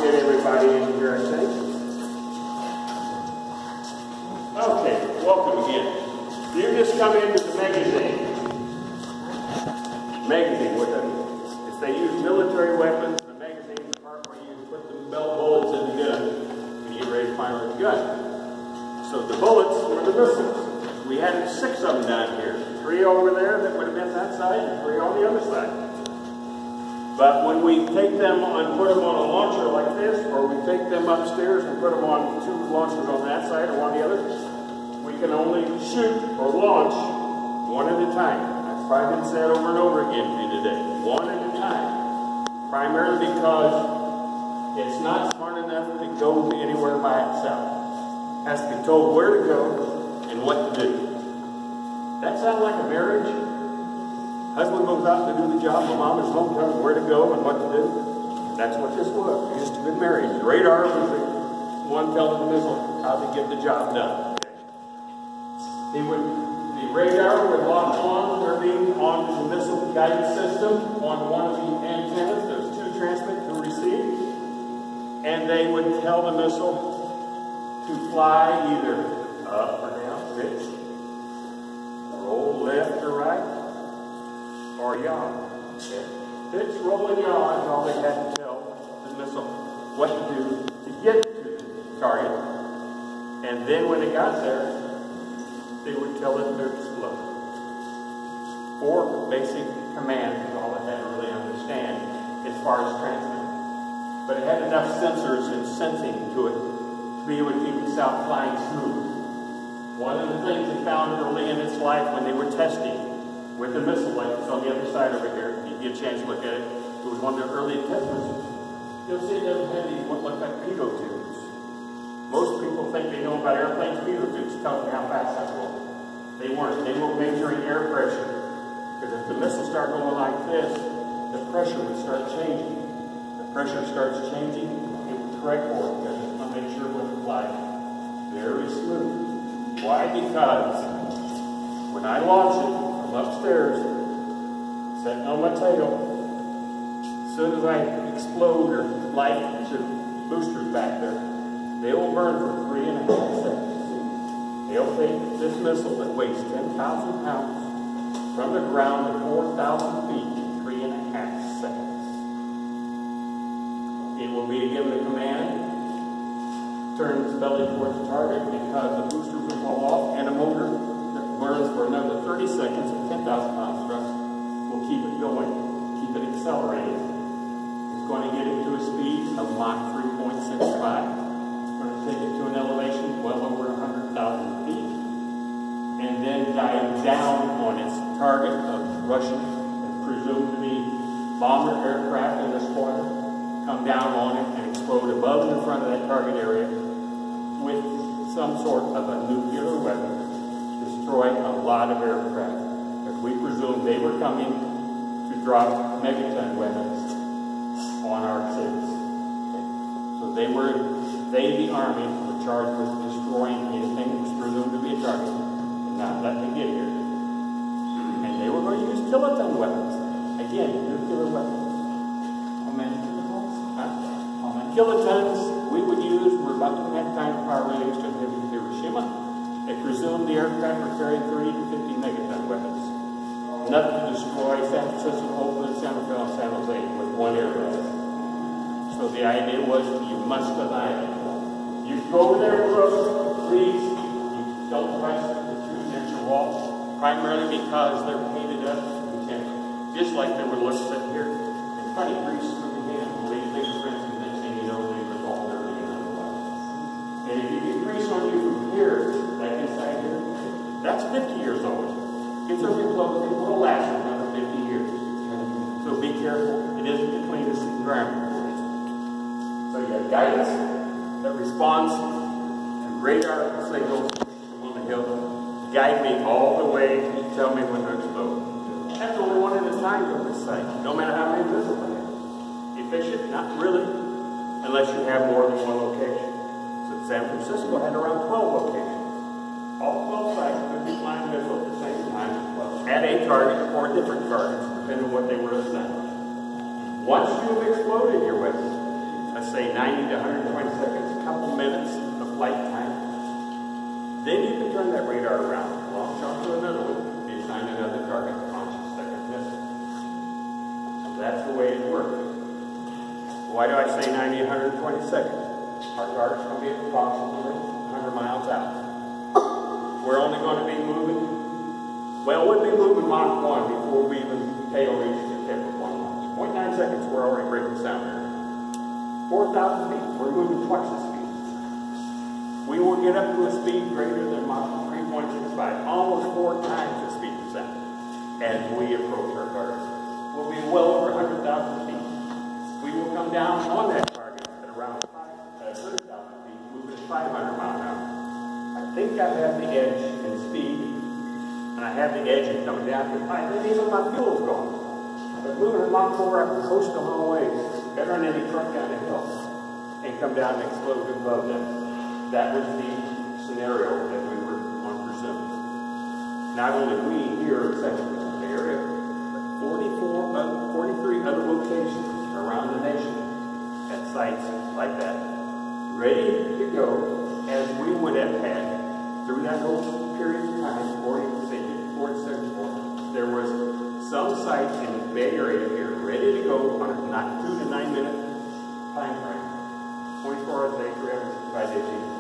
get everybody in here, I think. Okay, welcome again. You just come into the magazine. If they use military weapons, the magazine is the part where you put the bell bullets in the gun and you get ready to fire the gun. So the bullets were the missiles. We had 6 of them down here. 3 over there that would have been that side and 3 on the other side. But when we take them and put them on a launcher like this, or we take them upstairs and put them on 2 launchers on that side or on the other, we can only shoot or launch one at a time. I've probably said over and over again to you today. One at a time. Primarily because it's not smart enough to go anywhere by itself. It has to be told where to go and what to do. That sound like a marriage? Husband goes out to do the job, the mom is home telling him where to go and what to do. That's what this was. It used to be marriage. The radar was the one telling the missile how to get the job done. The radar would lock on their beam onto the missile guidance system on one of the antennas. There's 2 transmit to receive. And they would tell the missile to fly either up or down, pitch, roll left or right, or yaw. Okay. Pitch, roll, and yaw is all they had to tell the missile what to do to get to the target. And then when they got there, they would tell it to explode. 4 basic commands is all it had to really understand as far as transmitting. But it had enough sensors and sensing to it to be able to keep itself flying smooth. One of the things they found early in its life when they were testing with the missile, like it's on the other side over here, you get a chance to look at it, it was one of their early test missiles. You'll see it doesn't have these what look like pitot tubes. Most people think they know about airplanes, pitot tubes, telling you how fast that's going. They weren't. They were measuring air pressure. Because if the missile started going like this, the pressure would start changing. The pressure starts changing, it would correct for it, because it's going to make sure it would fly very smooth. Why? Because when I launch it from upstairs, sitting on my tail, as soon as I explode or light the boosters back there, they will burn for 3.5 seconds. They'll take this missile that weighs 10,000 pounds from the ground to 4,000 feet in 3.5 seconds. It will be given a command, turn its belly towards the target because the boosters will fall off, and a motor that burns for another 30 seconds at 10,000 pounds thrust will keep it going, keep it accelerated. It's going to get it to a speed of Mach 3.65. Going to take it to an elevation well over 100,000 feet, and then dive down on its target of Russian, presumed to be bomber aircraft in the squadron, come down on it and explode above and in front of that target area with some sort of a nuclear weapon, destroy a lot of aircraft. Because we presumed they were coming to drop megaton weapons on our cities. Okay. So they, the Army, were charged with destroying anything that was presumed to be a target and not letting it get here. And they were going to use kiloton weapons. Again, nuclear weapons. How many kilotons? How many kilotons we would use? We're about to have time to power release to Hiroshima. They presumed the aircraft were carrying 30 to 50 megaton weapons. Enough to destroy San Francisco, Oakland, Santa Fe, and San Jose with one aircraft. So the idea was you must annihilate. You go over there and look, please. You don't press the 2-inch wall, primarily because they're painted up. Just like they were looking at here. And funny, grease with the hand, leave fingerprints, and next thing you know, they were all there in another way. And if you get grease on you from here, that inside here, that's 50 years old. Gets up your clothes, it will last another 50 years. So be careful. It isn't the cleanest environment for you. So you have guidance that responds to radar signals from on the hill. Guide me all the way and tell me when to explode. That's only one at a time on this site, no matter how many missiles I have. Efficient? Not really, unless you have more than one location. So San Francisco had around 12 locations. All 12 sites could be flying missiles at the same time at a target or different targets, depending on what they were assigned. Once you've exploded your weapon, a let's say 90 to 120 seconds, a couple minutes of flight time. Then you can turn that radar around, launch onto another one, and assign another target to launch a second missile. So that's the way it works. Why do I say 90 to 120 seconds? Our target's going to be approximately 100 miles out. We're only going to be moving, well, we'll be moving Mach 1 before we even tail reaches the tip of 1 launch. 0.9 seconds, we're already breaking sound there. 4,000 feet, we're moving twice the speed. We will get up to a speed greater than Mach 3.65, almost 4 times the speed of sound as we approach our target. We'll be well over 100,000 feet. We will come down on that target at around 30,000 feet, moving at 500 miles an hour. I think I have the edge in speed, and I have the edge in coming down here. Then even my fuel's gone. But moving at Mach 4, I can coast a long ways, better than any truck down the hill, and come down and explode above them. That was the scenario that we were on pursuing. Not only we here in Central Bay Area, but 43 other locations around the nation at sites like that, ready to go as we would have had through that whole period of time, 54 to 74. There was some sites in the Bay Area here ready to go on a 2 to 9 minute time frame, 24 hours a day, 365 days a year.